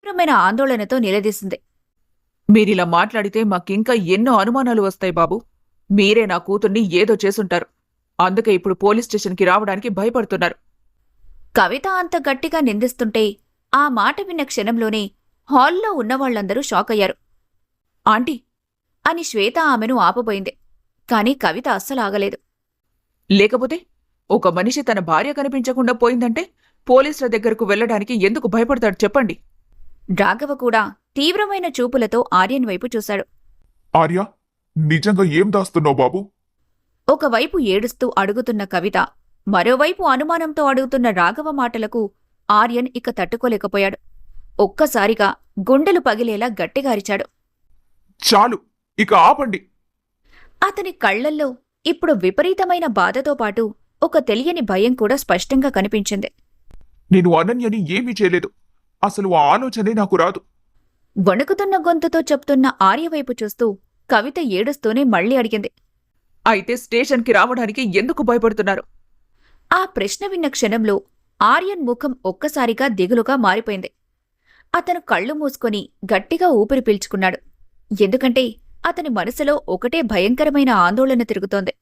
తీవ్రమైన ఆందోళనతో నిలదీసింది. మీరిలా మాట్లాడితే మాకింకా ఎన్నో అనుమానాలు వస్తాయి బాబు. మీరే నా కూతుర్ని ఏదో చేసుంటారు. అందుకే ఇప్పుడు పోలీస్ స్టేషన్కి రావడానికి భయపడుతున్నారు. కవిత అంత గట్టిగా నిందిస్తుంటే ఆ మాట విన్న క్షణంలోనే హాల్లో ఉన్నవాళ్లందరూ షాకయ్యారు. ఆంటీ, అని శ్వేత ఆమెను ఆపబోయింది. కాని కవిత అస్సలాగలేదు. లేకపోతే ఒక మనిషి తన భార్య కనిపించకుండా పోయిందంటే పోలీసుల దగ్గరకు వెళ్లడానికి ఎందుకు భయపడతాడు చెప్పండి. రాఘవ కూడా తీవ్రమైన చూపులతో ఆర్యన్ వైపు చూశాడు. ఆర్య, నిజంగా ఏం దాస్తున్నావు బాబు? ఒకవైపు ఏడుస్తూ అడుగుతున్న కవిత, మరోవైపు అనుమానంతో అడుగుతున్న రాఘవ మాటలకు ఆర్యన్ ఇక తట్టుకోలేకపోయాడు. ఒక్కసారిగా గుండెలు పగిలేలా గట్టిగా అరిచాడు. చాలు, ఇక ఆపండి. అతని కళ్లల్లో ఇప్పుడు విపరీతమైన బాధతో పాటు ఒక తెలియని భయం కూడా స్పష్టంగా కనిపించింది. నేను అనన్యని ఏమీ చేయలేదు. అసలు ఆ ఆలోచనే నాకు రాదు. వణుకుతున్న గొంతుతో చెప్తున్న ఆర్యవైపు చూస్తూ కవిత ఏడుస్తూనే మళ్లీ అడిగింది. అయితే స్టేషన్కి రావడానికి ఎందుకు భయపడుతున్నారు? ఆ ప్రశ్న విన్న క్షణంలో ఆర్యన్ ముఖం ఒక్కసారిగా దిగులుగా మారిపోయింది. అతను కళ్ళు మూసుకొని గట్టిగా ఊపిరి పీల్చుకున్నాడు. ఎందుకంటే అతని మనసులో ఒకటే భయంకరమైన ఆందోళన తిరుగుతోంది.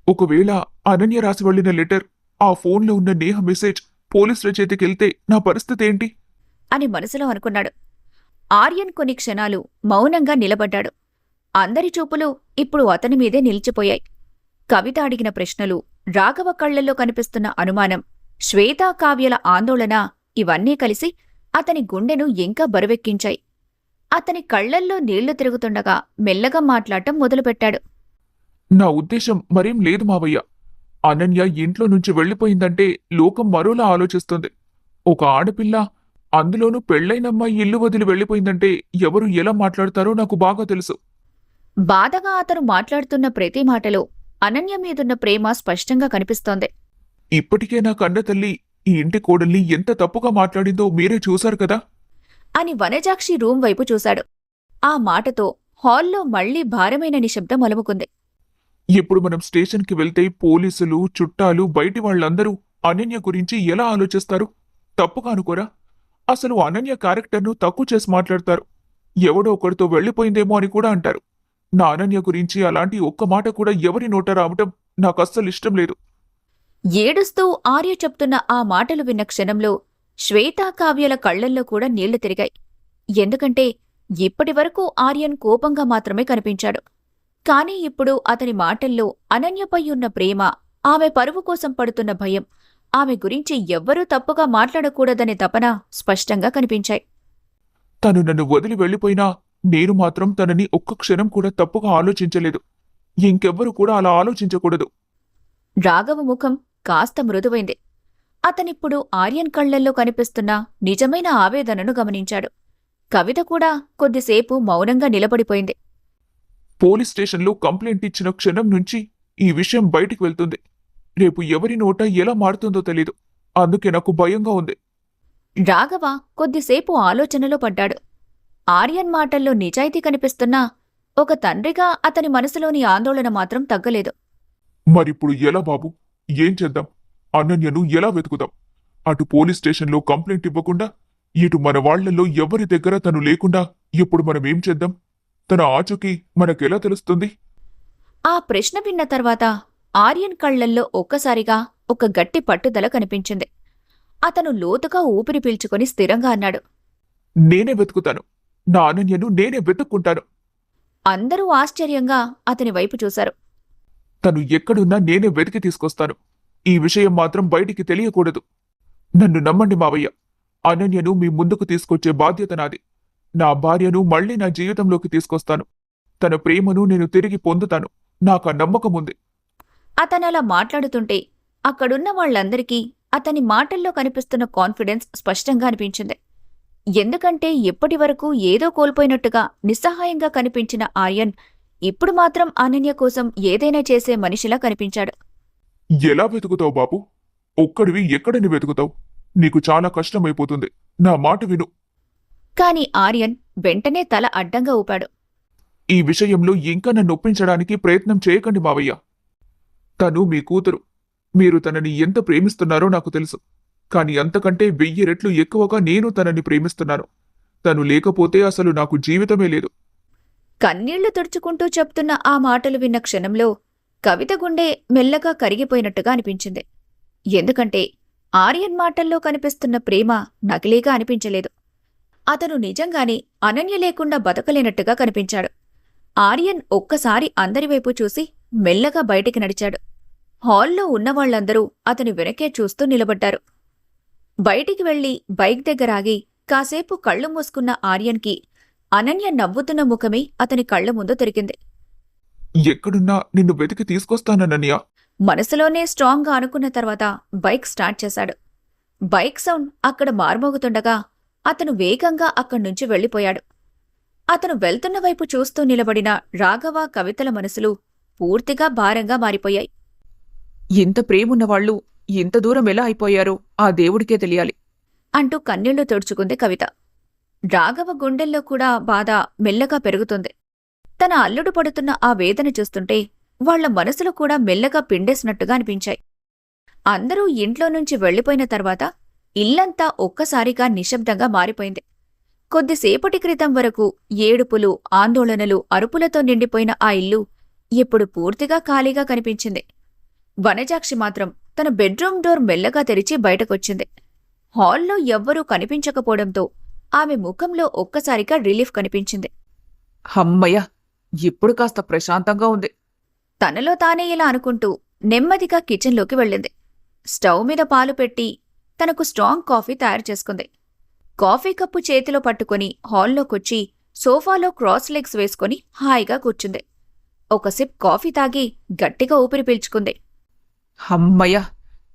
ఒకవేళ అనన్య రాసి వెళ్లిన లెటర్, ఆ ఫోన్లో ఉన్న నేహ మెసేజ్ పోలీసుల చేతికెళ్తే నా పరిస్థితి ఏంటి అని మనసులో అనుకున్నాడు. ఆర్యన్ కొన్ని క్షణాలు మౌనంగా నిలబడ్డాడు. అందరి చూపులు ఇప్పుడు అతని మీదే నిలిచిపోయాయి. కవిత అడిగిన ప్రశ్నలు, రాఘవ కళ్లల్లో కనిపిస్తున్న అనుమానం, శ్వేతా కావ్యల ఆందోళన ఇవన్నీ కలిసి అతని గుండెను ఇంకా బరువెక్కించాయి. అతని కళ్లల్లో నీళ్లు తిరుగుతుండగా మెల్లగా మాట్లాడటం మొదలుపెట్టాడు. నా ఉద్దేశం మరేం లేదు మావయ్య. అనన్య ఇంట్లో నుంచి వెళ్లిపోయిందంటే లోకం మరోలా ఆలోచిస్తుంది. ఒక ఆడపిల్ల, అందులోనూ పెళ్లైనమ్మాయి ఇల్లు వదిలి వెళ్లిపోయిందంటే ఎవరు ఎలా మాట్లాడతారో నాకు బాగా తెలుసు. బాధగా అతను మాట్లాడుతున్న ప్రతి మాటలో అనన్య మీదున్న ప్రేమ స్పష్టంగా కనిపిస్తోంది. ఇప్పటికే నా కన్న తల్లి ఈ ఇంటి కోడల్ని ఎంత తప్పుగా మాట్లాడిందో మీరే చూశారు కదా అని వనజాక్షి రూం వైపు చూశాడు. ఆ మాటతో హాల్లో మళ్లీ భారమైన నిశ్శబ్దం అలుముకుంది. ఇప్పుడు మనం స్టేషన్కి వెళ్తే పోలీసులు, చుట్టాలు, బయటి వాళ్లందరూ అనన్య గురించి ఎలా ఆలోచిస్తారు? తప్పుగా అనుకోరా? అసలు అనన్య క్యారెక్టర్ను తక్కువ చేసి మాట్లాడతారు. ఎవడో ఒకరితో వెళ్లిపోయిందేమో అని కూడా అంటారు. నా అనన్య గురించి అలాంటి ఒక్క మాట కూడా ఎవరి నోట రావటం నాకస్సలు ఇష్టం లేదు. ఏడుస్తూ ఆర్య చెప్తున్న ఆ మాటలు విన్న క్షణంలో శ్వేతా కావ్యల కళ్లల్లో కూడా నీళ్లు తిరిగాయి. ఎందుకంటే ఇప్పటివరకు ఆర్యన్ కోపంగా మాత్రమే కనిపించాడు. కాని ఇప్పుడు అతని మాటల్లో అనన్యపై ఉన్న ప్రేమ, ఆమె పరువు కోసం పడుతున్న భయం, ఆమె గురించి ఎవ్వరూ తప్పుగా మాట్లాడకూడదనే తపన స్పష్టంగా కనిపించాయి. తను నన్ను వదిలి వెళ్లిపోయినా నేను మాత్రం తనని ఒక్క క్షణం కూడా తప్పుగా ఆలోచించలేదు. ఇంకెవ్వరూ కూడా అలా ఆలోచించకూడదు. రాఘవ ముఖం కాస్త మృదువైంది. అతనిప్పుడు ఆర్యన్ కళ్లల్లో కనిపిస్తున్న నిజమైన ఆవేదనను గమనించాడు. కవిత కూడా కొద్దిసేపు మౌనంగా నిలబడిపోయింది. పోలీస్ స్టేషన్లో కంప్లైంట్ ఇచ్చిన క్షణం నుంచి ఈ విషయం బయటికి వెళ్తుంది. రేపు ఎవరి నోట ఎలా మారుతుందో తెలీదు. అందుకే నాకు భయంగా ఉంది. రాఘవ కొద్దిసేపు ఆలోచనలో పడ్డాడు. ఆర్యన్ మాటల్లో నిజాయితీ కనిపిస్తున్నా ఒక తండ్రిగా అతని మనసులోని ఆందోళన మాత్రం తగ్గలేదు. మరిప్పుడు ఎలా బాబు? ఏం చేద్దాం? అనన్యను ఎలా వెతుకుదాం? అటు పోలీస్ స్టేషన్లో కంప్లైంట్ ఇవ్వకుండా, ఇటు మన వాళ్లలో ఎవరి దగ్గర తను లేకుండా ఇప్పుడు మనమేం చేద్దాం? తన ఆచూకీ మనకెలా తెలుస్తుంది? ఆ ప్రశ్న విన్న తర్వాత ఆర్యన్ కళ్లల్లో ఒక్కసారిగా ఒక గట్టి పట్టుదల కనిపించింది. అతను లోతుగా ఊపిరి పీల్చుకొని స్థిరంగా అన్నాడు. నేనే వెతుకుతాను. నా అనన్యను నేనే వెతుక్కుంటాను. అందరూ ఆశ్చర్యంగా అతని వైపు చూశారు. తను ఎక్కడున్నా నేనే వెతికి తీసుకొస్తాను. ఈ విషయం మాత్రం బయటికి తెలియకూడదు. నన్ను నమ్మండి మావయ్య. అనన్యను మీ ముందుకు తీసుకొచ్చే బాధ్యత నాది. నా భార్యను మళ్లీ నా జీవితంలోకి తీసుకొస్తాను. తన ప్రేమను నేను తిరిగి పొందుతాను. నాకా నమ్మకముంది. అతనలా మాట్లాడుతుంటే అక్కడున్న వాళ్లందరికీ అతని మాటల్లో కనిపిస్తున్న కాన్ఫిడెన్స్ స్పష్టంగా అనిపించింది. ఎందుకంటే ఇప్పటివరకు ఏదో కోల్పోయినట్టుగా నిస్సహాయంగా కనిపించిన ఆర్యన్ ఇప్పుడు మాత్రం అనన్య కోసం ఏదైనా చేసే మనిషిలా కనిపించాడు. ఎలా వెతుకుతావు బాబు? ఒక్కడివి ఎక్కడని వెతుకుతావు? నీకు చాలా కష్టమైపోతుంది. నా మాట విను. కాని ఆర్యన్ వెంటనే తల అడ్డంగా ఊపాడు. ఈ విషయంలో ఇంకా నన్ను ఒప్పించడానికి ప్రయత్నం చేయకండి మావయ్య. తను మీ కూతురు. మీరు తనని ఎంత ప్రేమిస్తున్నారో నాకు తెలుసు. కాని అంతకంటే 1000 రెట్లు ఎక్కువగా నేను తనని ప్రేమిస్తున్నాను. తను లేకపోతే అసలు నాకు జీవితమే లేదు. కన్నీళ్లు తుడుచుకుంటూ చెప్తున్న ఆ మాటలు విన్న క్షణంలో కవిత గుండె మెల్లగా కరిగిపోయినట్టుగా అనిపించింది. ఎందుకంటే ఆర్యన్ మాటల్లో కనిపిస్తున్న ప్రేమ నకిలీగా అనిపించలేదు. అతను నిజంగానే అనన్య లేకుండా బతకలేనట్టుగా కనిపించాడు. ఆర్యన్ ఒక్కసారి అందరివైపు చూసి మెల్లగా బయటికి నడిచాడు. హాల్లో ఉన్నవాళ్లందరూ అతని వెనకే చూస్తూ నిలబడ్డారు. బయటికి వెళ్లి బైక్ దగ్గరాగి కాసేపు కళ్ళు మూసుకున్న ఆర్యన్కి అనన్య నవ్వుతున్న ముఖమే అతని కళ్ల ముందు తిరిగింది. ఎక్కడున్నా నిన్ను వెతికి తీసుకొస్తానన్నయ్య. మనసులోనే స్ట్రాంగ్గా అనుకున్న తర్వాత బైక్ స్టార్ట్ చేశాడు. బైక్ సౌండ్ అక్కడ మార్మోగుతుండగా అతను వేగంగా అక్కడ్నుంచి వెళ్లిపోయాడు. అతను వెళ్తున్న వైపు చూస్తూ నిలబడిన రాఘవ, కవితల మనసులు పూర్తిగా భారంగా మారిపోయాయి. ఇంత ప్రేమున్నవాళ్లు ఇంత దూరం ఎలా అయిపోయారో ఆ దేవుడికే తెలియాలి. అంటూ కన్నీళ్లు తుడుచుకుంది కవిత. రాఘవ గుండెల్లో కూడా బాధ మెల్లగా పెరుగుతుంది. తన అల్లుడు పడుతున్న ఆ వేదన చూస్తుంటే వాళ్ల మనసులు కూడా మెల్లగా పిండేసినట్టుగా అనిపించాయి. అందరూ ఇంట్లో నుంచి వెళ్లిపోయిన తర్వాత ఇల్లంతా ఒక్కసారిగా నిశ్శబ్దంగా మారిపోయింది. కొద్దిసేపటి క్రితం వరకు ఏడుపులు, ఆందోళనలు, అరుపులతో నిండిపోయిన ఆ ఇల్లు ఇప్పుడు పూర్తిగా ఖాళీగా కనిపించింది. వనజాక్షి మాత్రం తన బెడ్రూమ్ డోర్ మెల్లగా తెరిచి బయటకొచ్చింది. హాల్లో ఎవ్వరూ కనిపించకపోవడంతో ఆమె ముఖంలో ఒక్కసారిగా రిలీఫ్ కనిపించింది. హమ్మయ్య, ఇప్పుడు కాస్త ప్రశాంతంగా ఉంది. తనలో తానే ఇలా అనుకుంటూ నెమ్మదిగా కిచెన్లోకి వెళ్ళింది. స్టవ్ మీద పాలు పెట్టి తనకు స్ట్రాంగ్ కాఫీ తయారు చేసుకుంది. కాఫీ కప్పు చేతిలో పట్టుకుని హాల్లోకొచ్చి సోఫాలో క్రాస్ లెగ్స్ వేసుకుని హాయిగా కూర్చుంది. ఒక సిప్ కాఫీ తాగి గట్టిగా ఊపిరి పీల్చుకుంది. హమ్మయ్య,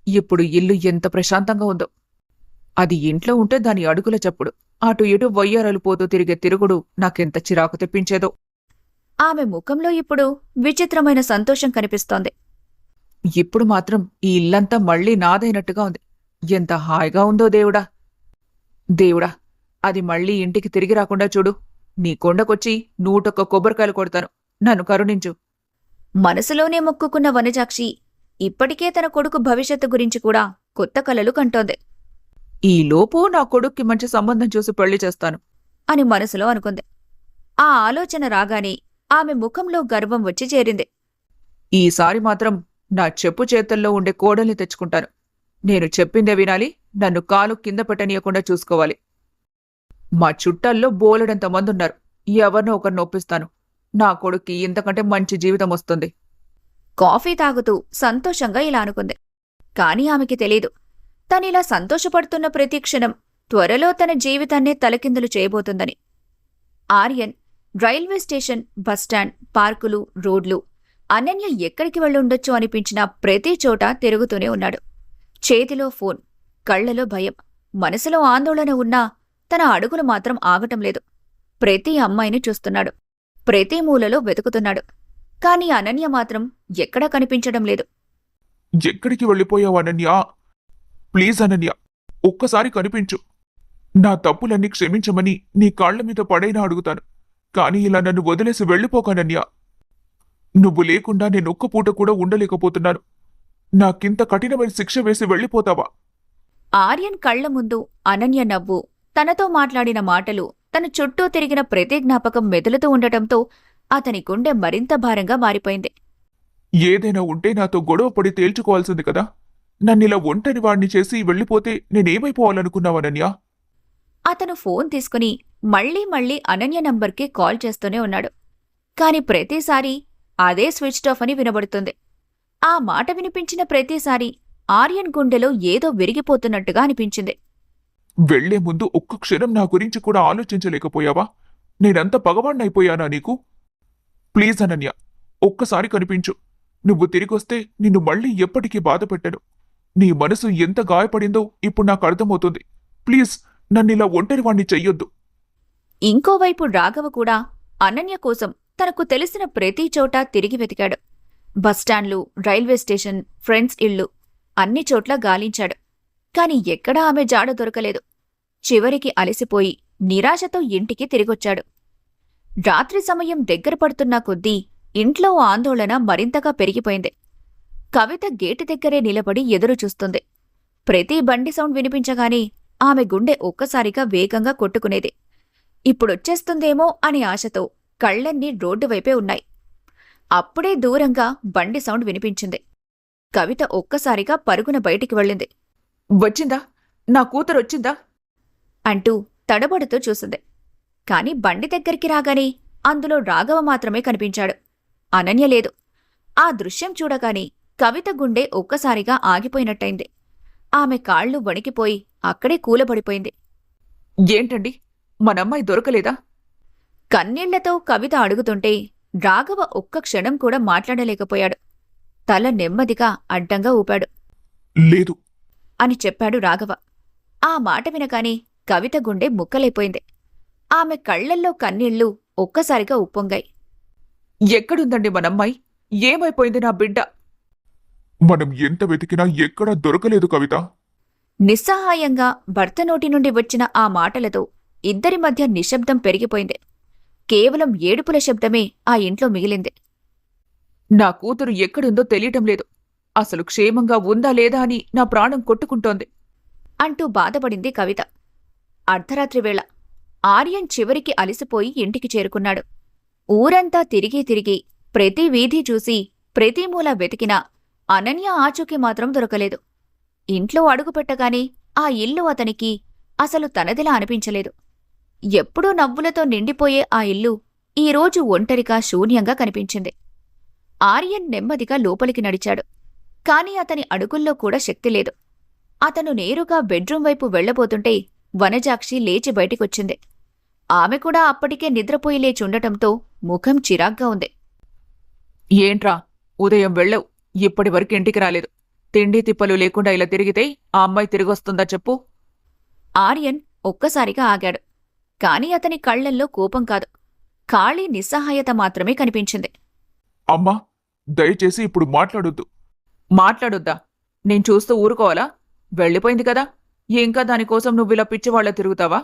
ఇప్పుడు ఇల్లు ఎంత ప్రశాంతంగా ఉందో. అది ఇంట్లో ఉంటే దాని అడుగుల చప్పుడు, అటు ఇటు వయ్యారాలు పోతూ తిరిగే తిరుగుడు నాకెంత చిరాకు తెప్పించేదో. ఆమె ముఖంలో ఇప్పుడు విచిత్రమైన సంతోషం కనిపిస్తోంది. ఇప్పుడు మాత్రం ఈ ఇల్లంతా మళ్లీ నాదైనట్టుగా ఉంది. ఎంత హాయిగా ఉందో దేవుడా. దేవుడా, అది మళ్లీ ఇంటికి తిరిగి రాకుండా చూడు. నీ కొండకొచ్చి 101 కొబ్బరికాయలు కొడతాను. నన్ను కరుణించు. మనసులోనే మొక్కుకున్న వనజాక్షి ఇప్పటికే తన కొడుకు భవిష్యత్తు గురించి కూడా కొత్త కలలు కంటోంది. ఈలోపు నా కొడుక్కి మంచి సంబంధం చూసి పెళ్లి చేస్తాను అని మనసులో అనుకుంది. ఆ ఆలోచన రాగానే ఆమె ముఖంలో గర్వం వచ్చి చేరింది. ఈసారి మాత్రం నా చెప్పు చేతుల్లో ఉండే కోడల్ని తెచ్చుకుంటాను. నేను చెప్పిందే వినాలి, నన్ను కాలు కింద పెట్టనీయకుండా చూసుకోవాలి. మా చుట్టాల్లో బోలెడంత మందున్నారు. ఎవరినో ఒకరిని ఒప్పిస్తాను. నా కొడుక్కి ఇంతకంటే మంచి జీవితం వస్తుంది. కాఫీ తాగుతూ సంతోషంగా ఇలా అనుకుంది. కాని ఆమెకి తెలీదు, తనిలా సంతోషపడుతున్న ప్రతి క్షణం త్వరలో తన జీవితాన్నే తలకిందులు చేయబోతుందని. ఆర్యన్ రైల్వే స్టేషన్, బస్టాండ్, పార్కులు, రోడ్లు, అనన్య ఎక్కడికి వెళ్ళుండొచ్చు అనిపించిన ప్రతి చోట తిరుగుతూనే ఉన్నాడు. చేతిలో ఫోన్, కళ్లలో భయం, మనసులో ఆందోళన ఉన్నా తన అడుగులు మాత్రం ఆగటం లేదు. ప్రతి అమ్మాయిని చూస్తున్నాడు, ప్రతి మూలలో వెతుకుతున్నాడు. కాని అనన్య మాత్రం ఎక్కడా కనిపించడం లేదు. ఎక్కడికి వెళ్ళిపోయావు అనన్య? ప్లీజ్ అనన్య, ఒక్కసారి కనిపించు. నా తప్పులన్నీ క్షమించమని నీ కాళ్ల మీద పడైనా అడుగుతాను. కాని ఇలా నన్ను వదిలేసి వెళ్ళిపోకనన్య. నువ్వు లేకుండా నేనొక్క పూట కూడా ఉండలేకపోతున్నాను. నాకింత కఠినమైన శిక్ష వేసి వెళ్ళిపోతావా? ఆర్యన్ కళ్ల ముందు అనన్య నవ్వు, తనతో మాట్లాడిన మాటలు, తన చుట్టూ తిరిగిన ప్రతి జ్ఞాపకం మెదులుతూ ఉండటంతో అతని గుండె మరింత భారంగా మారిపోయింది. ఏదైనా ఉంటే నాతో గొడవపడి తేల్చుకోవాల్సింది కదా. నన్నిలా ఒంటరి వాణ్ణి చేసి వెళ్ళిపోతే నేనేమైపోవాలనుకున్నావనన్యా? అతను ఫోన్ తీసుకుని మళ్లీ మళ్లీ అనన్య నంబర్కి కాల్ చేస్తూనే ఉన్నాడు. కాని ప్రతిసారీ అదే స్విచ్డ్ ఆఫ్ అని వినబడుతుంది. ఆ మాట వినిపించిన ప్రతిసారీ ఆర్యన్ గుండెలో ఏదో విరిగిపోతున్నట్టుగా అనిపించింది. వెళ్లే ముందు ఒక్క క్షణం నా గురించి కూడా ఆలోచించలేకపోయావా? నేనంత పగవాణ్ణైపోయానా నీకు? ప్లీజ్ అనన్య, ఒక్కసారి కనిపించు. నువ్వు తిరిగొస్తే నిన్ను మళ్లీ ఎప్పటికీ బాధపెట్టను. నీ మనసు ఎంత గాయపడిందో ఇప్పుడు నాకు అర్థమవుతుంది. ప్లీజ్ నన్నిలా ఒంటరివాణ్ణి చెయ్యొద్దు. ఇంకోవైపు రాఘవ కూడా అనన్య కోసం తనకు తెలిసిన ప్రతి చోటా తిరిగి వెతికాడు. బస్టాండ్లు, రైల్వే స్టేషన్, ఫ్రెండ్స్ ఇళ్ళు అన్ని చోట్ల గాలించాడు. కాని ఎక్కడా ఆమె జాడ దొరకలేదు. చివరికి అలసిపోయి నిరాశతో ఇంటికి తిరిగొచ్చాడు. రాత్రి సమయం దగ్గర పడుతున్నా కొద్దీ ఇంట్లో ఆందోళన మరింతగా పెరిగిపోయింది. కవిత గేటు దగ్గరే నిలబడి ఎదురుచూస్తుంది. ప్రతి బండి సౌండ్ వినిపించగానే ఆమె గుండె ఒక్కసారిగా వేగంగా కొట్టుకునేది. ఇప్పుడొచ్చేస్తుందేమో అనే ఆశతో కళ్లన్నీ రోడ్డు వైపే ఉన్నాయి. అప్పుడే దూరంగా బండి సౌండ్ వినిపించింది. కవిత ఒక్కసారిగా పరుగున బయటికి వెళ్ళింది. వచ్చిందా? నా కూతురొచ్చిందా? అంటూ తడబడుతూ చూసింది. కాని బండి దగ్గరికి రాగానే అందులో రాఘవ మాత్రమే కనిపించాడు. అనన్య లేదు. ఆ దృశ్యం చూడగానే కవిత గుండె ఒక్కసారిగా ఆగిపోయినట్టయింది. ఆమె కాళ్ళు వణికిపోయి అక్కడే కూలబడిపోయింది. ఏంటండి, మనమ్మాయి దొరకలేదా? కన్నీళ్లతో కవిత అడుగుతుంటే రాఘవ ఒక్క క్షణం కూడా మాట్లాడలేకపోయాడు. తల నెమ్మదిగా అడ్డంగా ఊపాడు. లేదు. అని చెప్పాడు రాఘవ. ఆ మాట వినగానే కవిత గుండె ముక్కలైపోయింది. ఆమె కళ్లల్లో కన్నీళ్లు ఒక్కసారిగా ఉప్పొంగాయి. ఎక్కడుందండి మనమ్మాయి? ఏమైపోయింది నా బిడ్డ? మనం ఎంత వెతికినా ఎక్కడా దొరకలేదు కవిత. నిస్సహాయంగా భర్త నోటి నుండి వచ్చిన ఆ మాటలతో ఇద్దరి మధ్య నిశ్శబ్దం పెరిగిపోయింది. కేవలం ఏడుపుల శబ్దమే ఆ ఇంట్లో మిగిలింది. నా కూతురు ఎక్కడుందో తెలియటం లేదు. అసలు క్షేమంగా ఉందా లేదా అని నా ప్రాణం కొట్టుకుంటోంది అంటూ బాధపడింది కవిత. అర్ధరాత్రి వేళ ఆర్యన్ చివరికి అలిసిపోయి ఇంటికి చేరుకున్నాడు. ఊరంతా తిరిగి తిరిగి ప్రతి వీధి చూసి ప్రతి మూల వెతికినా అనన్య ఆచూకీ మాత్రం దొరకలేదు. ఇంట్లో అడుగుపెట్టగానే ఆ ఇల్లు అతనికి అసలు తనదిలా అనిపించలేదు. ఎప్పుడూ నవ్వులతో నిండిపోయే ఆ ఇల్లు ఈరోజు ఒంటరిగా శూన్యంగా కనిపించింది. ఆర్యన్ నెమ్మదిగా లోపలికి నడిచాడు. కాని అతని అడుగుల్లో కూడా శక్తి లేదు. అతను నేరుగా బెడ్రూం వైపు వెళ్లబోతుంటే వనజాక్షి లేచి బయటికొచ్చింది. ఆమె కూడా అప్పటికే నిద్రపోయి లేచుండటంతో ముఖం చిరాగ్గా ఉంది. ఏంట్రా, ఉదయం వెళ్ళవు, ఇప్పటి వరకు ఇంటికి రాలేదు. తిండి తిప్పలు లేకుండా ఇలా తిరిగితే ఆ అమ్మాయి తిరిగొస్తుందా చెప్పు? ఆర్యన్ ఒక్కసారిగా ఆగాడు. కాని అతని కళ్లల్లో కోపం కాదు, ఖాళీ నిస్సహాయత మాత్రమే కనిపించింది. అమ్మా, దయచేసి ఇప్పుడు మాట్లాడొద్దు. మాట్లాడొద్దా? నేను చూస్తూ ఊరుకోవాలా? వెళ్ళిపోయింది కదా, ఇంకా దానికోసం నువ్విలా పిచ్చివాళ్ల తిరుగుతావా?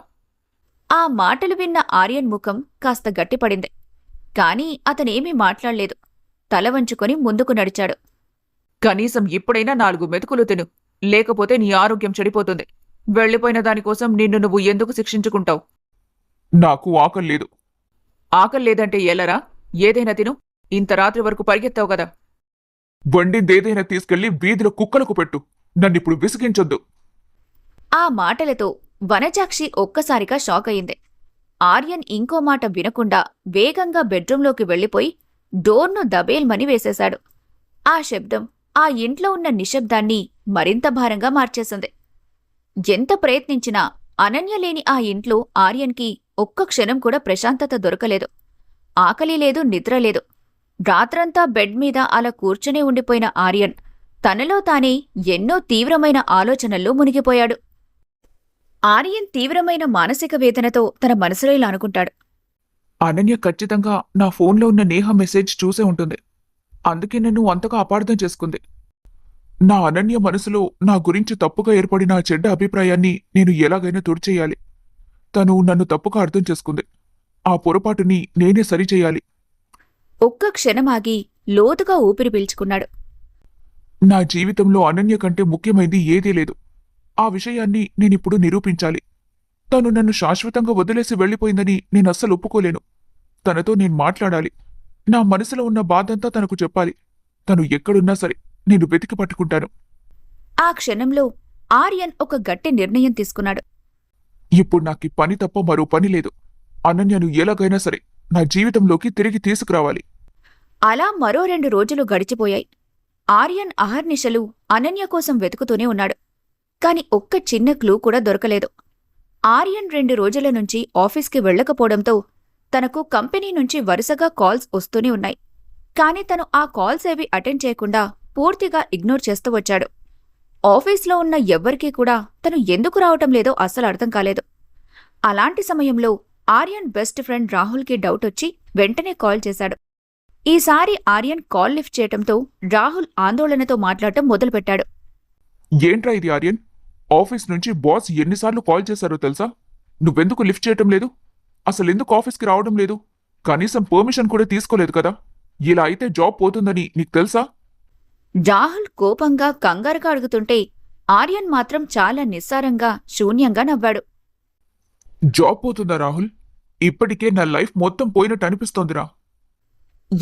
ఆ మాటలు విన్న ఆర్యన్ ముఖం కాస్త గట్టిపడింది. కాని అతనేమీ మాట్లాడలేదు. తల వంచుకొని ముందుకు నడిచాడు. కనీసం ఇప్పుడైనా 4 మెతుకులు తిను, లేకపోతే నీ ఆరోగ్యం చెడిపోతుంది. వెళ్ళిపోయిన దానికోసం నిన్ను నువ్వు ఎందుకు శిక్షించుకుంటావు? నాకు ఆకల్లేదు. ఆకల్లేదంటే ఎల్లరా? ఏదైనా తిను. ఇంత రాత్రి వరకు పరిగెత్తావు కదా. వండిందేదైనా తీసుకెళ్లి వీధిలో కుక్కలకు పెట్టు. నన్నిప్పుడు విసిగించొద్దు. ఆ మాటలతో వనజాక్షి ఒక్కసారిగా షాక్ అయింది. ఆర్యన్ ఇంకో మాట వినకుండా వేగంగా బెడ్రూంలోకి వెళ్ళిపోయి డోర్ను దబేల్మని వేసేశాడు. ఆ శబ్దం ఆ ఇంట్లో ఉన్న నిశ్శబ్దాన్ని మరింత భారంగా మార్చేసింది. ఎంత ప్రయత్నించినా అనన్య లేని ఆ ఇంట్లో ఆర్యన్కి ఒక్క క్షణం కూడా ప్రశాంతత దొరకలేదు. ఆకలి లేదు, నిద్రలేదు. రాత్రంతా బెడ్ మీద అలా కూర్చునే ఉండిపోయిన ఆర్యన్ తనలో తానే ఎన్నో తీవ్రమైన ఆలోచనల్లో మునిగిపోయాడు. ఆర్యన్ తీవ్రమైన మానసిక వేదనతో తన మనసులో ఇలా అనుకుంటాడు. అనన్య ఖచ్చితంగా నా ఫోన్లో ఉన్న నేహ మెసేజ్ చూసే ఉంటుంది. అందుకే నన్ను అంతగా అపార్థం చేసుకుంది. నా అనన్య మనసులో నా గురించి తప్పుగా ఏర్పడిన ఆ చెడ్డ అభిప్రాయాన్ని నేను ఎలాగైనా తుడిచేయాలి. తను నన్ను తప్పుగా అర్థం చేసుకుంది. ఆ పొరపాటుని నేనే సరిచేయాలి. ఒక్క క్షణమాగి లోతుగా ఊపిరి పీల్చుకున్నాడు. నా జీవితంలో అనన్య కంటే ముఖ్యమైంది ఏదీ లేదు. ఆ విషయాన్ని నేనిప్పుడు నిరూపించాలి. తను నన్ను శాశ్వతంగా వదిలేసి వెళ్ళిపోయిందని నేనస్సలు ఒప్పుకోలేను. తనతో నేను మాట్లాడాలి. నా మనసులో ఉన్న బాధంతా తనకు చెప్పాలి. తను ఎక్కడున్నా సరే నేను వెతికి పట్టుకుంటాను. ఆ క్షణంలో ఆర్యన్ ఒక గట్టి నిర్ణయం తీసుకున్నాడు. ఇప్పుడు నాకీ పని తప్ప మరో పని లేదు. అనన్యను ఎలాగైనా సరే నా జీవితంలోకి తిరిగి తీసుకురావాలి. అలా మరో 2 రోజులు గడిచిపోయాయి. ఆర్యన్ అహర్నిశలు అనన్య కోసం వెతుకుతూనే ఉన్నాడు. కాని ఒక్క చిన్న క్లూ కూడా దొరకలేదు. ఆర్యన్ 2 రోజుల నుంచి ఆఫీస్కి వెళ్లకపోవడంతో తనకు కంపెనీ నుంచి వరుసగా కాల్స్ వస్తూనే ఉన్నాయి. కాని తను ఆ కాల్స్ ఏవి అటెండ్ చేయకుండా పూర్తిగా ఇగ్నోర్ చేస్తూ వచ్చాడు. ఆఫీస్లో ఉన్న ఎవ్వరికీ కూడా తను ఎందుకు రావటం లేదో అస్సలు అర్థం కాలేదు. అలాంటి సమయంలో ఆర్యన్ బెస్ట్ ఫ్రెండ్ రాహుల్కి డౌట్ వచ్చి వెంటనే కాల్ చేశాడు. ఈసారి ఆర్యన్ కాల్ లిఫ్ట్ చేయటంతో రాహుల్ ఆందోళనతో మాట్లాడటం మొదలుపెట్టాడు. ఏంట్రా ఇది ఆర్యన్? ఆఫీస్ నుంచి బాస్ ఎన్నిసార్లు కాల్ చేశారో తెలుసా? నువ్వెందుకు లిఫ్ట్ చేయటం లేదు? అసలెందుకు ఆఫీస్కి రావడం లేదు? కనీసం పర్మిషన్ కూడా తీసుకోలేదు కదా? ఇలా అయితే జాబ్ పోతుందని నీకు తెలుసా? రాహుల్ కోపంగా కంగారుగా అడుగుతుంటే ఆర్యన్ మాత్రం చాలా నిస్సారంగా శూన్యంగా నవ్వాడు. జాబ్ పోతుందా రాహుల్? ఇప్పటికే నా లైఫ్ మొత్తం పోయినట్టు అనిపిస్తోందిరా.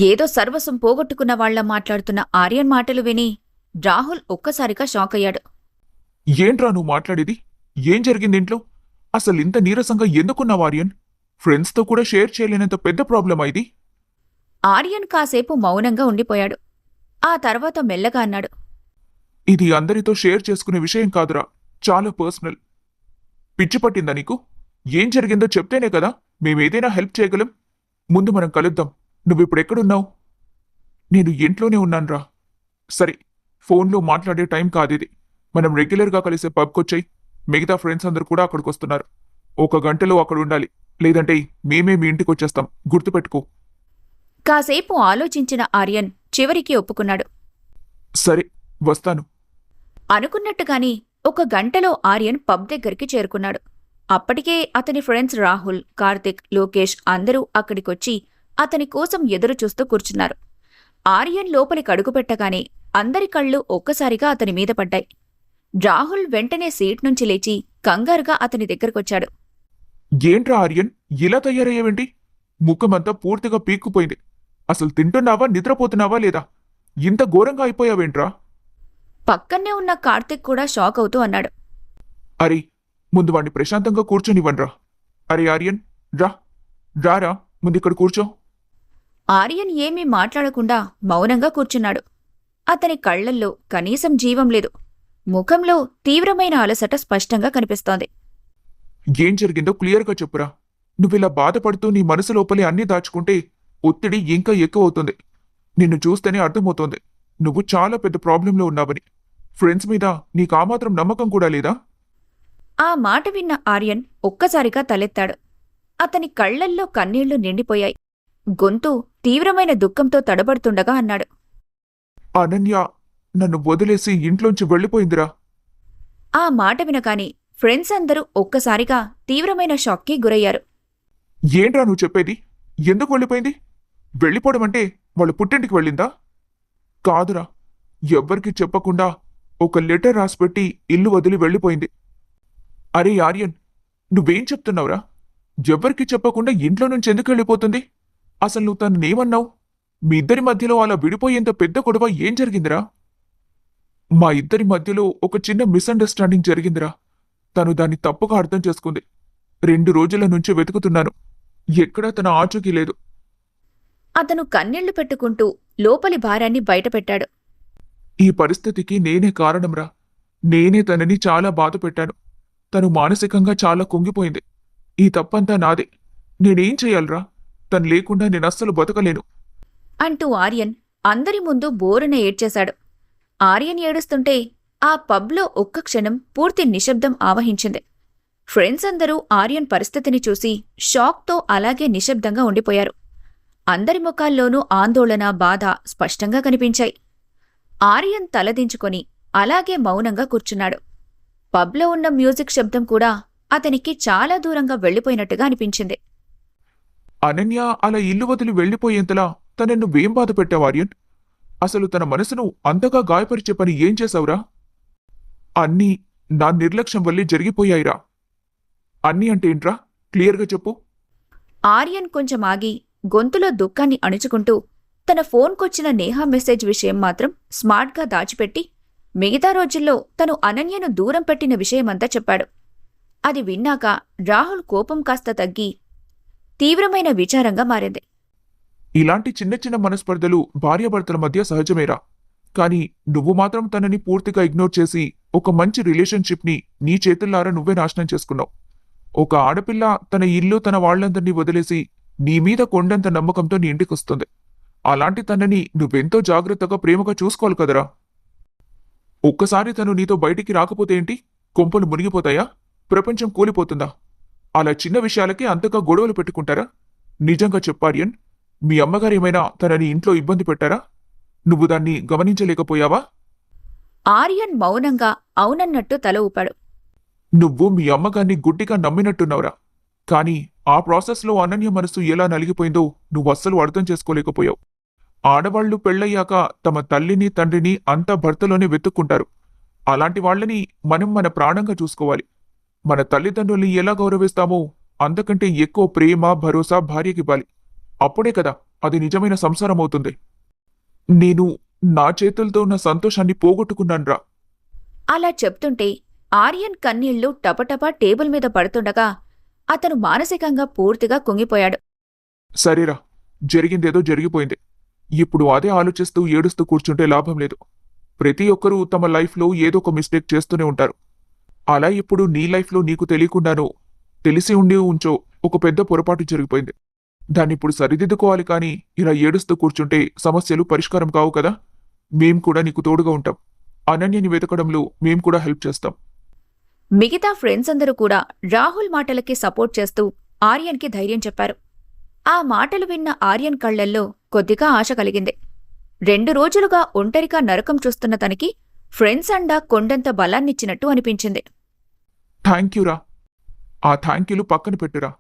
ఏదో సర్వస్వం పోగొట్టుకున్న వాళ్లా మాట్లాడుతున్న ఆర్యన్ మాటలు విని రాహుల్ ఒక్కసారిగా షాక్ అయ్యాడు. ఏంట్రా నువ్వు మాట్లాడేది? ఏం జరిగింది ఇంట్లో? అసలు ఇంత నీరసంగా ఎందుకున్నావు ఆర్యన్? ఫ్రెండ్స్తో కూడా షేర్ చేయలేనంత పెద్ద ప్రాబ్లమా ఇది? ఆర్యన్ కాసేపు మౌనంగా ఉండిపోయాడు. ఆ తర్వాత మెల్లగా అన్నాడు. ఇది అందరితో షేర్ చేసుకునే విషయం కాదురా, చాలా పర్సనల్. పిచ్చి పట్టిందా నీకు? ఏం జరిగిందో చెప్తేనే కదా మేమేదైనా హెల్ప్ చేయగలం. ముందు మనం కలుద్దాం. నువ్విప్పుడెక్కడున్నావు? నేను ఇంట్లోనే ఉన్నాన్రా. సరే, ఫోన్లో మాట్లాడే టైం కాదిది. మనం రెగ్యులర్గా కలిసే పబ్కొచ్చాయి. మిగతా ఫ్రెండ్స్ అందరూ కూడా అక్కడికొస్తున్నారు. 1 గంటలో అక్కడ ఉండాలి, లేదంటే మేమే మీ ఇంటికొచ్చేస్తాం. గుర్తుపెట్టుకో. కాసేపు ఆలోచించిన ఆర్యన్ చివరికి ఒప్పుకున్నాడు. సరే, వస్తాను. అనుకున్నట్టుగాని 1 గంటలో ఆర్యన్ పబ్ దగ్గరికి చేరుకున్నాడు. అప్పటికే అతని ఫ్రెండ్స్ రాహుల్, కార్తిక్, లోకేష్ అందరూ అక్కడికొచ్చి అతని కోసం ఎదురుచూస్తూ కూర్చున్నారు. ఆర్యన్ లోపలికి అడుగుపెట్టగానే అందరి కళ్ళు ఒక్కసారిగా అతని మీద పడ్డాయి. రాహుల్ వెంటనే సీట్ నుంచి లేచి కంగారుగా అతని దగ్గరకొచ్చాడు. ఏంట్రా ఆర్యన్, ఇలా తయారయ్యావేంటి? ముఖమంతా పూర్తిగా పీక్కుపోయింది. అసలు తింటున్నావా, నిద్రపోతున్నావా లేదా? ఇంత ఘోరంగా అయిపోయావేంట్రా? పక్కనే ఉన్న కార్తిక్ కూడా షాక్ అవుతూ అన్నాడు. అరే, ముందు వాణ్ణి ప్రశాంతంగా కూర్చొనివ్వండ్రా. అరే ఆర్యన్, రా రారా, ముందిక్కడ కూర్చో. ఆర్యన్ ఏమీ మాట్లాడకుండా మౌనంగా కూర్చున్నాడు. అతని కళ్లల్లో కనీసం జీవం లేదు. ముఖంలో తీవ్రమైన అలసట స్పష్టంగా కనిపిస్తోంది. ఏం జరిగిందో క్లియర్గా చెప్పురా. నువ్విలా బాధపడుతూ నీ మనసు లోపలే అన్నీ దాచుకుంటే ఒత్తిడి ఇంకా ఎక్కువవుతుంది. నిన్ను చూస్తేనే అర్థమవుతోంది నువ్వు చాలా పెద్ద ప్రాబ్లంలో ఉన్నావని. ఫ్రెండ్స్ మీద నీకు ఆ మాత్రం నమ్మకం కూడా లేదా? ఆ మాట విన్న ఆర్యన్ ఒక్కసారిగా తలెత్తాడు. అతని కళ్లల్లో కన్నీళ్లు నిండిపోయాయి. గొంతు తీవ్రమైన దుఃఖంతో తడబడుతుండగా అన్నాడు. అనన్య నన్ను వదిలేసి ఇంట్లోంచి వెళ్ళిపోయిందిరా. ఆ మాట వినగాని ఫ్రెండ్స్ అందరూ ఒక్కసారిగా తీవ్రమైన షాక్కి గురయ్యారు. ఏంట్రా నువ్వు చెప్పేది? ఎందుకు వెళ్ళిపోయింది? వెళ్ళిపోవడం అంటే వాళ్ళు పుట్టింటికి వెళ్ళిందా? కాదురా, ఎవ్వరికీ చెప్పకుండా ఒక లెటర్ రాసిపెట్టి ఇల్లు వదిలి వెళ్ళిపోయింది. అరే ఆర్యన్, నువ్వేం చెప్తున్నావురా? ఎవ్వరికీ చెప్పకుండా ఇంట్లో నుంచి ఎందుకు వెళ్ళిపోతుంది? అసలు నువ్వు తననేమన్నావు? మీ ఇద్దరి మధ్యలో అలా విడిపోయేంత పెద్ద గొడవ ఏం జరిగిందిరా? మా ఇద్దరి మధ్యలో ఒక చిన్న మిస్అండర్స్టాండింగ్ జరిగిందిరా. తను దాన్ని తప్పుగా అర్థం చేసుకుంది. 2 రోజుల నుంచి వెతుకుతున్నాను. ఎక్కడా తన ఆచూకీ లేదు. అతను కన్నీళ్లు పెట్టుకుంటూ లోపలి భారాన్ని బయటపెట్టాడు. ఈ పరిస్థితికి నేనే కారణంరా. నేనే తనని చాలా బాధ పెట్టాను. తను మానసికంగా చాలా కుంగిపోయింది. ఈ తప్పంతా నాదే. నేనేం చెయ్యాలరా? తను లేకుండా నేనస్సలు బతకలేను అంటూ ఆర్యన్ అందరి ముందు బోరున ఏడ్చేశాడు. ఆర్యన్ ఏడుస్తుంటే ఆ పబ్లో ఒక్క క్షణం పూర్తి నిశ్శబ్దం ఆవహించింది. ఫ్రెండ్స్ అందరూ ఆర్యన్ పరిస్థితిని చూసి షాక్తో అలాగే నిశ్శబ్దంగా ఉండిపోయారు. అందరి ముఖాల్లోనూ ఆందోళన, బాధ స్పష్టంగా కనిపించాయి. ఆర్యన్ తలదించుకొని అలాగే మౌనంగా కూర్చున్నాడు. పబ్లో ఉన్న మ్యూజిక్ శబ్దం కూడా అతనికి చాలా దూరంగా వెళ్లిపోయినట్టుగా అనిపించింది. అనన్య అలా ఇల్లు వదిలి వెళ్ళిపోయేంతలా తనను నువ్వేం బాధ పెట్టావు ఆర్యన్? అసలు తన మనసును అంతగా గాయపరిచే పని ఏం చేశావురా? అన్నీ నా నిర్లక్ష్యం వల్లే జరిగిపోయాయిరా. అన్నీ అంటే ఏంట్రా? క్లియర్గా చెప్పు. ఆర్యన్ కొంచెం ఆగి గొంతులో దుఃఖాన్ని అణుచుకుంటూ తన ఫోన్కొచ్చిన నేహా మెసేజ్ విషయం మాత్రం స్మార్ట్గా దాచిపెట్టి మిగతా రోజుల్లో తను అనన్యను దూరం పెట్టిన విషయమంతా చెప్పాడు. అది విన్నాక రాహుల్ కోపం కాస్త తగ్గి తీవ్రమైన విచారంగా మారింది. ఇలాంటి చిన్న చిన్న మనస్పర్ధలు భార్యాభర్తల మధ్య సహజమేరా. కానీ నువ్వు మాత్రం తనని పూర్తిగా ఇగ్నోర్ చేసి ఒక మంచి రిలేషన్షిప్ని నీ చేతుల్లారా నువ్వే నాశనం చేసుకున్నావు. ఒక ఆడపిల్ల తన ఇల్లు, తన వాళ్లందరినీ వదిలేసి నీ మీద కొండంత నమ్మకంతో నీ ఇంటికొస్తుంది. అలాంటి తనని నువ్వెంతో జాగ్రత్తగా ప్రేమగా చూసుకోవాలి కదరా. ఒక్కసారి తను నీతో బయటికి రాకపోతే ఏంటి? కొంపలు మునిగిపోతాయా? ప్రపంచం కూలిపోతుందా? అలా చిన్న విషయాలకే అంతగా గొడవలు పెట్టుకుంటారా? నిజంగా చెప్పార్యన్, మీ అమ్మగారు ఏమైనా తనని ఇంట్లో ఇబ్బంది పెట్టారా? నువ్వు దాన్ని గమనించలేకపోయావా? ఆర్యన్ మౌనంగా అవునన్నట్టు తల ఊపాడు. నువ్వు మీ అమ్మగారిని గుడ్డిగా నమ్మినట్టున్నావురా. కానీ ఆ ప్రాసెస్లో అనన్య మనసు ఎలా నలిగిపోయిందో నువ్వు అస్సలు అర్థం చేసుకోలేకపోయావు. ఆడవాళ్లు పెళ్లయ్యాక తమ తల్లిని, తండ్రిని అంతా భర్తలోనే వెతుక్కుంటారు. అలాంటి వాళ్ళని మనం మన ప్రాణంగా చూసుకోవాలి. మన తల్లిదండ్రుల్ని ఎలా గౌరవిస్తామో అంతకంటే ఎక్కువ ప్రేమ భరోసా భార్యకివ్వాలి. అప్పుడే కదా అది నిజమైన సంసారం అవుతుంది. నేను నా చేతులతో నా సంతోషాన్ని పోగొట్టుకున్నాన్రా. అలా చెప్తుంటే ఆర్యన్ కన్నీళ్లు టపటపా టేబుల్ మీద పడుతుండగా అతను మానసికంగా పూర్తిగా కుంగిపోయాడు. సరేరా, జరిగిందేదో జరిగిపోయింది. ఇప్పుడు అదే ఆలోచిస్తూ ఏడుస్తూ కూర్చుంటే లాభం లేదు. ప్రతి ఒక్కరూ తమ లైఫ్లో ఏదో ఒక మిస్టేక్ చేస్తూనే ఉంటారు. అలా ఇప్పుడు నీ లైఫ్లో నీకు తెలియకుండానో తెలిసి ఉండి ఉంచో ఒక పెద్ద పొరపాటు జరిగిపోయింది. దాన్నిప్పుడు సరిదిద్దుకోవాలి. కానీ ఇలా ఏడుస్తూ కూర్చుంటే సమస్యలు పరిష్కారం కావు కదా. మేం కూడా నీకు తోడుగా ఉంటాం. అనన్యని వెతకడంలో మేం కూడా హెల్ప్ చేస్తాం. మిగతా ఫ్రెండ్స్ అందరూ కూడా రాహుల్ మాటలకి సపోర్ట్ చేస్తూ ఆర్యన్కి ధైర్యం చెప్పారు. ఆ మాటలు విన్న ఆర్యన్ కళ్లల్లో కొద్దిగా ఆశ కలిగింది. 2 రోజులుగా ఒంటరిగా నరకం చూస్తున్న తనకి ఫ్రెండ్స్ అండా కొండంత బలాన్నిచ్చినట్టు అనిపించింది. థ్యాంక్యూరా. ఆ థ్యాంక్యూలు పక్కన పెట్టురా.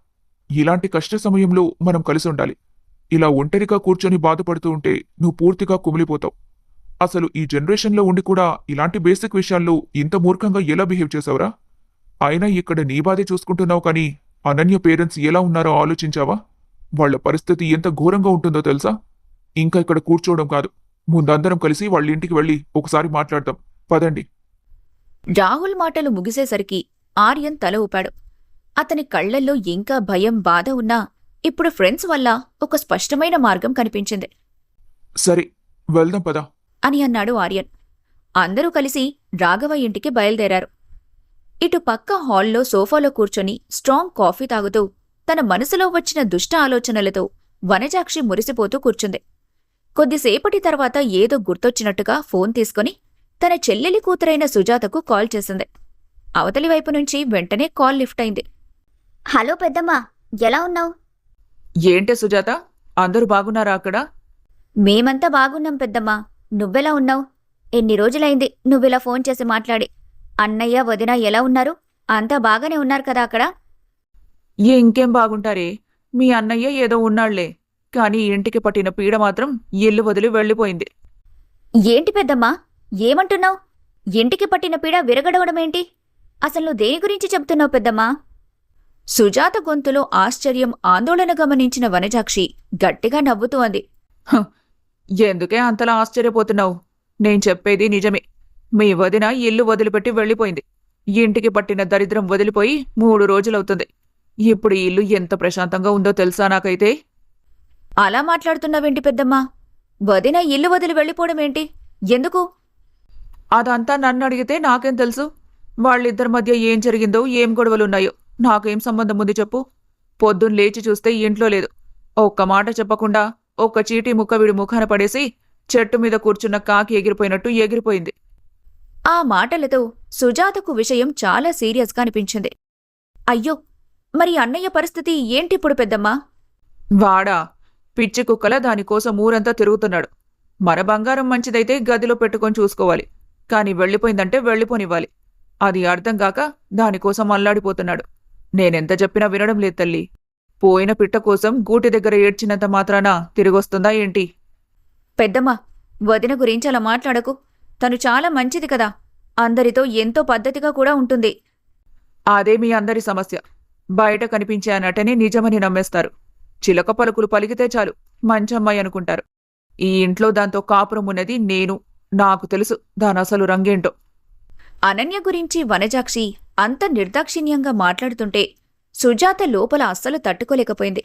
ఇలాంటి కష్ట సమయంలో మనం కలిసి ఉండాలి. ఇలా ఒంటరిగా కూర్చొని బాధపడుతూ ఉంటే నువ్వు పూర్తిగా కుమిలిపోతావు. అసలు ఈ జనరేషన్లో ఉండి కూడా ఇలాంటి బేసిక్ విషయాల్లో ఇంత మూర్ఖంగా ఎలా బిహేవ్ చేసావురా? అయినా ఇక్కడ నీ బాధే చూసుకుంటున్నావు కానీ అనన్య పేరెంట్స్ ఎలా ఉన్నారో ఆలోచించావా? వాళ్ల పరిస్థితి ఎంత ఘోరంగా ఉంటుందో తెలుసా? ఇంకా ఇక్కడ కూర్చోవడం కాదు, ముందందరం కలిసి వాళ్ళ ఇంటికి వెళ్ళి ఒకసారి మాట్లాడదాం. పదండి. రాహుల్ మాటలు ముగిసేసరికి ఆర్యన్ తల ఊపాడు. అతని కళ్లల్లో ఇంకా భయం, బాధ ఉన్నా ఇప్పుడు ఫ్రెండ్స్ వల్ల ఒక స్పష్టమైన మార్గం కనిపించింది సరే, వెళ్దాం పదా అని అన్నాడు ఆర్యన్. అందరూ కలిసి రాఘవ ఇంటికి బయలుదేరారు. ఇటు పక్క హాల్లో సోఫాలో కూర్చొని స్ట్రాంగ్ కాఫీ తాగుతూ తన మనసులో వచ్చిన దుష్ట ఆలోచనలతో వనజాక్షి మురిసిపోతూ కూర్చుంది. కొద్దిసేపటి తర్వాత ఏదో గుర్తొచ్చినట్టుగా ఫోన్ తీసుకుని తన చెల్లెలి కూతురైన సుజాతకు కాల్ చేసింది. అవతలి వైపు నుంచి వెంటనే కాల్ లిఫ్ట్ అయింది. హలో పెద్దమ్మా, ఎలా ఉన్నావు? ఏంటే సుజాత, అందరూ బాగున్నారా అక్కడ? మేమంతా బాగున్నాం పెద్దమ్మా. నువ్వెలా ఉన్నావు? ఎన్ని రోజులైంది నువ్విలా ఫోన్ చేసి మాట్లాడి. అన్నయ్య, వదిన ఎలా ఉన్నారు? అంతా బాగానే ఉన్నారు కదా అక్కడ? ఇంకేం బాగుంటారే, మీ అన్నయ్య ఏదో ఉన్నాళ్లే. కాని ఇంటికి పట్టిన పీడ మాత్రం ఇల్లు వదిలి వెళ్ళిపోయింది. ఏంటి పెద్దమ్మా, ఏమంటున్నావు? ఇంటికి పట్టిన పీడ విరగడవడమేంటి? అసలు నువ్వు దేని గురించి చెప్తున్నావు పెద్దమ్మా? సుజాత గొంతులో ఆశ్చర్యం, ఆందోళన గమనించిన వనజాక్షి గట్టిగా నవ్వుతూ అంది. ఎందుకే అంతలా ఆశ్చర్యపోతున్నావు? నేను చెప్పేది నిజమే. మీ వదిన ఇల్లు వదిలిపెట్టి వెళ్ళిపోయింది. ఇంటికి పట్టిన దరిద్రం వదిలిపోయి 3 రోజులవుతుంది. ఇప్పుడు ఈ ఇల్లు ఎంత ప్రశాంతంగా ఉందో తెలుసా నాకైతే. అలా మాట్లాడుతున్నావేంటి పెద్దమ్మా? వదిన ఇల్లు వదిలి వెళ్ళిపోవడమేంటి? ఎందుకు? అదంతా నన్ను అడిగితే నాకేం తెలుసు? వాళ్ళిద్దరి మధ్య ఏం జరిగిందో, ఏం గొడవలున్నాయో నాకేం సంబంధం ఉంది చెప్పు? పొద్దున్న లేచి చూస్తే ఇంట్లో లేదు. ఒక్క మాట చెప్పకుండా ఒక్క చీటీ ముక్క వీడి ముఖాన పడేసి చెట్టు మీద కూర్చున్న కాకి ఎగిరిపోయినట్టు ఎగిరిపోయింది. ఆ మాటలతో సుజాతకు విషయం చాలా సీరియస్గా అనిపించింది. అయ్యో, మరి అన్నయ్య పరిస్థితి ఏంటిప్పుడు పెద్దమ్మా? వాడా పిచ్చి కుక్కల దానికోసం ఊరంతా తిరుగుతున్నాడు. మన బంగారం మంచిదైతే గదిలో పెట్టుకొని చూసుకోవాలి. కాని వెళ్ళిపోయిందంటే వెళ్ళిపోనివ్వాలి. అది అర్థం కాక దానికోసం అల్లాడిపోతున్నాడు. నేనెంత చెప్పినా వినడం లేదు తల్లి. పోయిన పిట్ట కోసం గూటి దగ్గర ఏడ్చినంత మాత్రాన తిరిగొస్తుందా ఏంటి? పెద్దమ్మా, వదిన గురించి అలా మాట్లాడకు. తను చాలా మంచిది కదా. అందరితో ఎంతో పద్ధతిగా కూడా ఉంటుంది. అదే మీ అందరి సమస్య. బయట కనిపించే ఆ నటనే నిజమని నమ్మేస్తారు. చిలక పలుకులు పలికితే చాలు మంచమ్మాయి అనుకుంటారు. ఈ ఇంట్లో దాంతో కాపురం ఉన్నది నేను. నాకు తెలుసు దానసలు రంగేంటో. అనన్య గురించి వనజాక్షి అంత నిర్దాక్షిణ్యంగా మాట్లాడుతుంటే సుజాత లోపల అస్సలు తట్టుకోలేకపోయింది.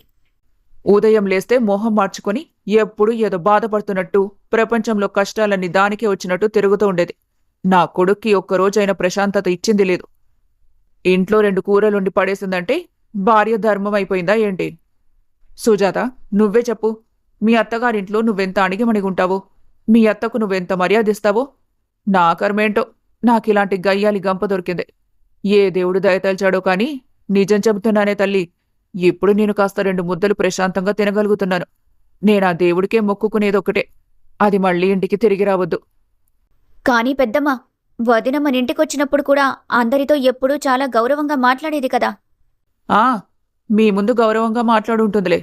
ఉదయం లేస్తే మొహం మార్చుకొని ఎప్పుడూ ఏదో బాధపడుతున్నట్టు, ప్రపంచంలో కష్టాలన్నీ దానికే వచ్చినట్టు తిరుగుతూ ఉండేది. నా కొడుక్కి ఒక్కరోజైనా ప్రశాంతత ఇచ్చింది లేదు. ఇంట్లో 2 కూరలుండి పడేసిందంటే భార్య ధర్మం అయిపోయిందా ఏంటి? సుజాత, నువ్వే చెప్పు. మీ అత్తగారింట్లో నువ్వెంత అణిగిమణిగుంటావో, మీ అత్తకు నువ్వెంత మర్యాదిస్తావో. నా కర్మేంటో నాకిలాంటి గయ్యాలి గంప దొరికింది. ఏ దేవుడు దయతల్చాడో కాని నిజం చెబుతున్నానే తల్లి, ఇప్పుడు నేను కాస్త 2 ముద్దలు ప్రశాంతంగా తినగలుగుతున్నాను. నేనా దేవుడికే మొక్కుకునేదొక్కటే, అది మళ్ళీ ఇంటికి తిరిగి రావద్దు. కానీ పెద్దమ్మా, వదిన మన ఇంటికొచ్చినప్పుడు కూడా అందరితో ఎప్పుడూ చాలా గౌరవంగా మాట్లాడేది కదా. ఆ, మీ ముందు గౌరవంగా మాట్లాడుంటుందిలే.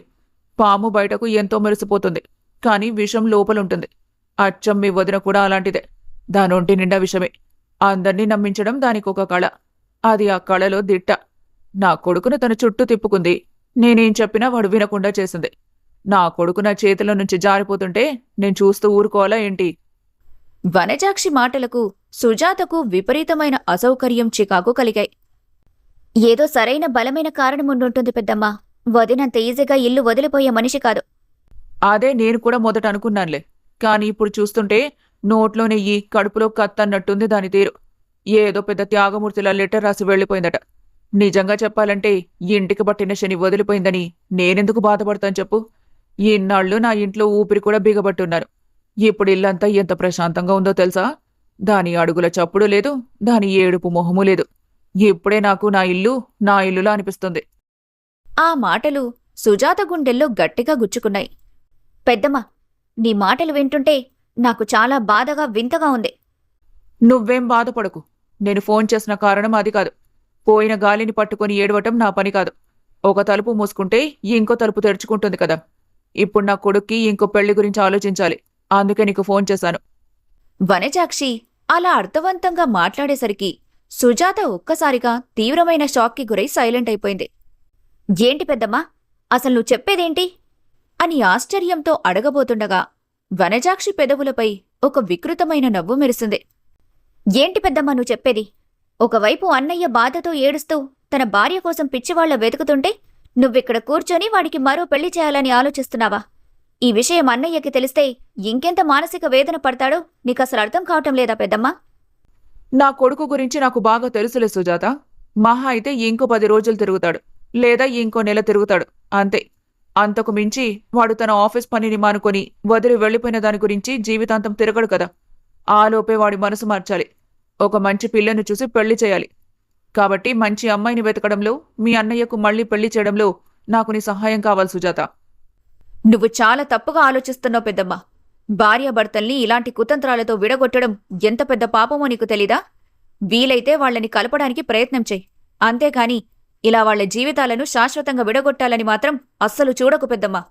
పాము బయటకు ఎంతో మెరిసిపోతుంది, కాని విషం లోపలుంటుంది. అచ్చం మీ వదిన కూడా అలాంటిదే. దానొంటి నిండా విషమే. అందర్నీ నమ్మించడం దానికొక కళ. అది ఆ కళలో దిట్ట. నా కొడుకును తన చుట్టూ తిప్పుకుంది. నేనేం చెప్పినా వాడు వినకుండా చేసింది. నా కొడుకు నా చేతిలో నుంచి జారిపోతుంటే నేను చూస్తూ ఊరుకోవాలా ఏంటి? వనజాక్షి మాటలకు సుజాతకు విపరీతమైన అసౌకర్యం చికాకు కలిగాయి. ఏదో సరైన బలమైన కారణం ఉండుంటుంది పెద్దమ్మా. వదినంత ఈజీగా ఇల్లు వదిలిపోయే మనిషి కాదు. అదే నేను కూడా మొదట అనుకున్నానులే. కాని ఇప్పుడు చూస్తుంటే నోట్లో నెయ్యి కడుపులో కత్తన్నట్టుంది దాని తీరు. ఏదో పెద్ద త్యాగమూర్తిలా లెటర్ రాసి వెళ్ళిపోయిందట. నిజంగా చెప్పాలంటే ఇంటికి పట్టిన శని వదిలిపోయిందని నేనెందుకు బాధపడతాను చెప్పు? ఇన్నాళ్ళు నా ఇంట్లో ఊపిరి కూడా బిగబట్టున్నారు. ఇప్పుడు ఇల్లంతా ఎంత ప్రశాంతంగా ఉందో తెలుసా? దాని అడుగుల చప్పుడు లేదు, దాని ఏడుపు మొహము లేదు. ఇప్పుడే నాకు నా ఇల్లులా అనిపిస్తుంది. ఆ మాటలు సుజాత గుండెల్లో గట్టిగా గుచ్చుకున్నాయి. పెద్దమ్మా, నీ మాటలు వింటుంటే నాకు చాలా బాధగా వింతగా ఉంది. నువ్వేం బాధపడకు. నేను ఫోన్ చేసిన కారణం అది కాదు. పోయిన గాలిని పట్టుకొని ఏడవటం నా పని కాదు. ఒక తలుపు మూసుకుంటే ఇంకో తలుపు తెరుచుకుంటుంది కదా. ఇప్పుడు నా కొడుక్కి ఇంకో పెళ్లి గురించి ఆలోచించాలి. అందుకే నీకు ఫోన్ చేశాను. వనజాక్షి అలా అర్థవంతంగా మాట్లాడేసరికి సుజాత ఒక్కసారిగా తీవ్రమైన షాక్కి గురై సైలెంట్ అయిపోయింది. ఏంటి పెద్దమ్మా, అసలు నువ్వు చెప్పేదేంటి? అని ఆశ్చర్యంతో అడగబోతుండగా వనజాక్షి పెదవులపై ఒక వికృతమైన నవ్వు మెరిసింది. ఏంటి పెద్దమ్మా నువ్వు చెప్పేది? ఒకవైపు అన్నయ్య బాధతో ఏడుస్తూ తన భార్య కోసం పిచ్చివాళ్ల వెతుకుతుంటే నువ్విక్కడ కూర్చొని వాడికి మరో పెళ్లి చేయాలని ఆలోచిస్తున్నావా? ఈ విషయం అన్నయ్యకి తెలిస్తే ఇంకెంత మానసిక వేదన పడతాడో నీకసలు అర్థం కావటం లేదా పెద్దమ్మా? నా కొడుకు గురించి నాకు బాగా తెలుసులే సుజాత. మహా అయితే ఇంకో 10 రోజులు తిరుగుతాడు, లేదా ఇంకో నెల తిరుగుతాడు, అంతే. అంతకు మించి వాడు తన ఆఫీస్ పనిని మానుకొని వదిలి వెళ్లిపోయిన దాని గురించి జీవితాంతం తిరగడు కదా. ఆలోపే వాడి మనసు మార్చాలి. ఒక మంచి పిల్లను చూసి పెళ్లి చేయాలి. కాబట్టి మంచి అమ్మాయిని వెతకడంలో, మీ అన్నయ్యకు మళ్లీ పెళ్లి చేయడంలో నాకు నీ సహాయం కావాలి సుజాత. నువ్వు చాలా తప్పుగా ఆలోచిస్తున్నావు పెద్దమ్మా. భార్యాభర్తల్ని ఇలాంటి కుతంత్రాలతో విడగొట్టడం ఎంత పెద్ద పాపమో నీకు తెలీదా? వీలైతే వాళ్లని కలపడానికి ప్రయత్నం చెయ్యి. అంతేకాని ఇలా వాళ్ల జీవితాలను శాశ్వతంగా విడగొట్టాలని మాత్రం అస్సలు చూడకు పెద్దమ్మా.